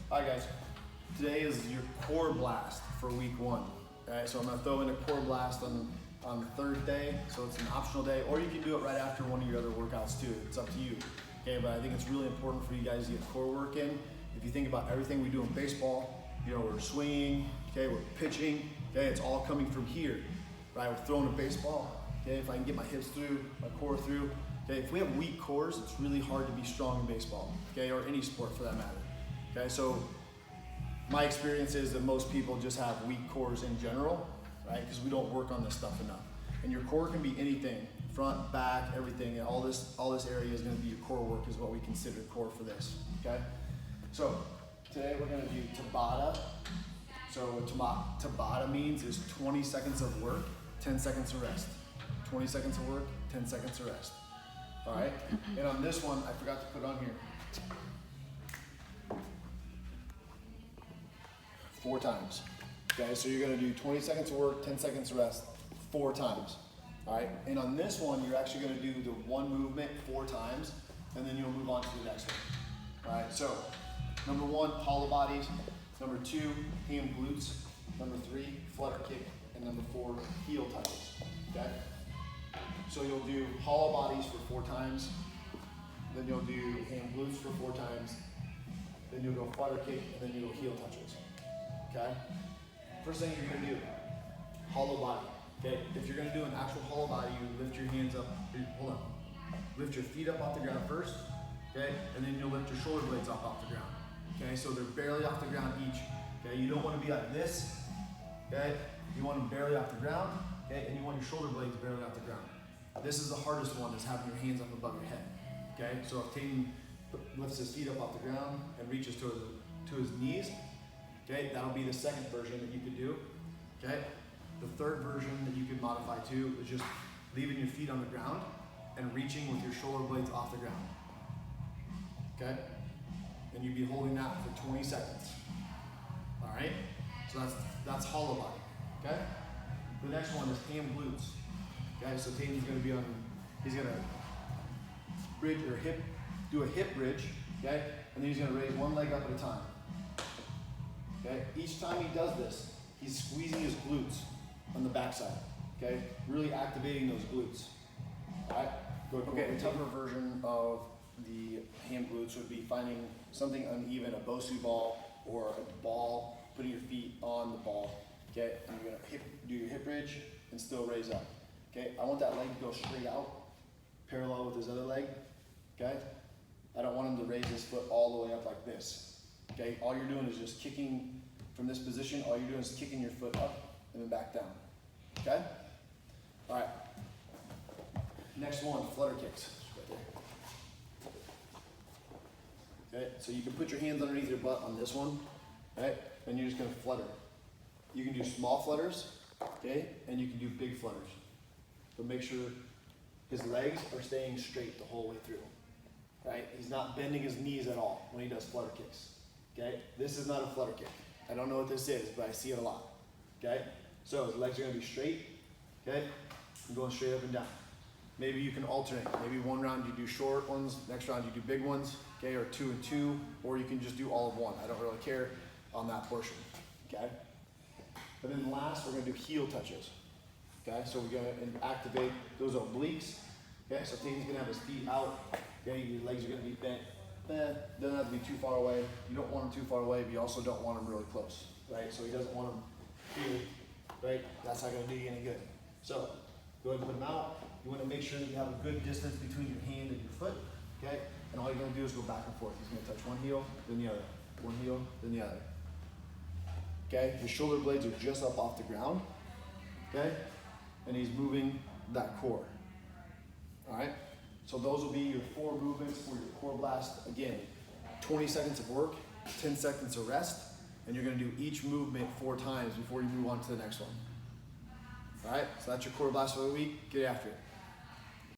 All right, guys. Today is your core blast for week 1. All right, so I'm gonna throw in a core blast on the third day, so it's an optional day, or you can do it right after one of your other workouts too. It's up to you. Okay, but I think it's really important for you guys to get core work in. If you think about everything we do in baseball, you know, we're swinging, okay, we're pitching, okay, it's all coming from here, right? We're throwing a baseball, okay, if I can get my hips through, my core through, okay, if we have weak cores, it's really hard to be strong in baseball, okay, or any sport for that matter, okay, so my experience is that most people just have weak cores in general, right, because we don't work on this stuff enough. And your core can be anything, front, back, everything, and all this area is gonna be your core work is what we consider core for this, okay? So today we're gonna do Tabata. So what Tabata means is 20 seconds of work, 10 seconds of rest. 20 seconds of work, 10 seconds of rest. All right, and on this one, I forgot to put on here. 4 times. Okay, so you're gonna do 20 seconds of work, 10 seconds of rest, 4 times. All right, and on this one, you're actually gonna do the one movement 4 times, and then you'll move on to the next one. All right, so number 1, hollow bodies. Number 2, ham glutes. Number 3, flutter kick. And number 4, heel touches, okay? So you'll do hollow bodies for 4 times, then you'll do ham glutes for 4 times, then you'll go flutter kick, and then you'll go heel touches. Okay? First thing you're gonna do, hollow body. Okay? If you're gonna do an actual hollow body, you lift your hands up, hold on. Lift your feet up off the ground first, okay? And then you'll lift your shoulder blades up off the ground. Okay? So they're barely off the ground each. Okay? You don't wanna be like this, okay? You want them barely off the ground, okay? And you want your shoulder blades barely off the ground. This is the hardest one, is having your hands up above your head, okay? So if Tayden lifts his feet up off the ground and reaches to his knees, okay, that'll be the second version that you could do, okay? The third version that you could modify too is just leaving your feet on the ground and reaching with your shoulder blades off the ground, okay? And you'd be holding that for 20 seconds, all right? So that's hollow body, okay? The next one is ham glutes, okay? So Tayden's gonna be he's gonna bridge or do a hip bridge, okay? And then he's gonna raise one leg up at a time. Okay? Each time he does this, he's squeezing his glutes on the backside. Okay? Really activating those glutes. Alright? Okay, the tougher version of the ham glutes would be finding something uneven, a Bosu ball or a ball, putting your feet on the ball. Okay? And you're gonna do your hip bridge and still raise up. Okay? I want that leg to go straight out, parallel with his other leg. Okay? I don't want him to raise his foot all the way up like this. Okay, all you're doing is just kicking from this position. All you're doing is kicking your foot up and then back down. Okay? All right. Next one, flutter kicks. Right there. Okay, so you can put your hands underneath your butt on this one, right? And you're just gonna flutter. You can do small flutters, okay? And you can do big flutters. But make sure his legs are staying straight the whole way through, right? He's not bending his knees at all when he does flutter kicks. Okay, this is not a flutter kick. I don't know what this is, but I see it a lot. Okay, so his legs are gonna be straight. Okay, and going straight up and down. Maybe you can alternate. Maybe one round you do short ones, next round you do big ones. Okay, or 2 and 2, or you can just do all of one. I don't really care on that portion. Okay, and then last we're gonna do heel touches. Okay, so we're gonna activate those obliques. Okay, so Tayden's gonna have his feet out. Okay, your legs are gonna be bent. Doesn't have to be too far away. You don't want him too far away, but you also don't want him really close, right? So he doesn't want him here, right? That's not gonna do you any good. So go ahead and put him out. You wanna make sure that you have a good distance between your hand and your foot, okay? And all you're gonna do is go back and forth. He's gonna touch one heel, then the other. One heel, then the other. Okay, his shoulder blades are just up off the ground, okay? And he's moving that core, all right? So those will be your 4 movements for your core blast. Again, 20 seconds of work, 10 seconds of rest, and you're gonna do each movement 4 times before you move on to the next one. All right, so that's your core blast for the week. Get after it.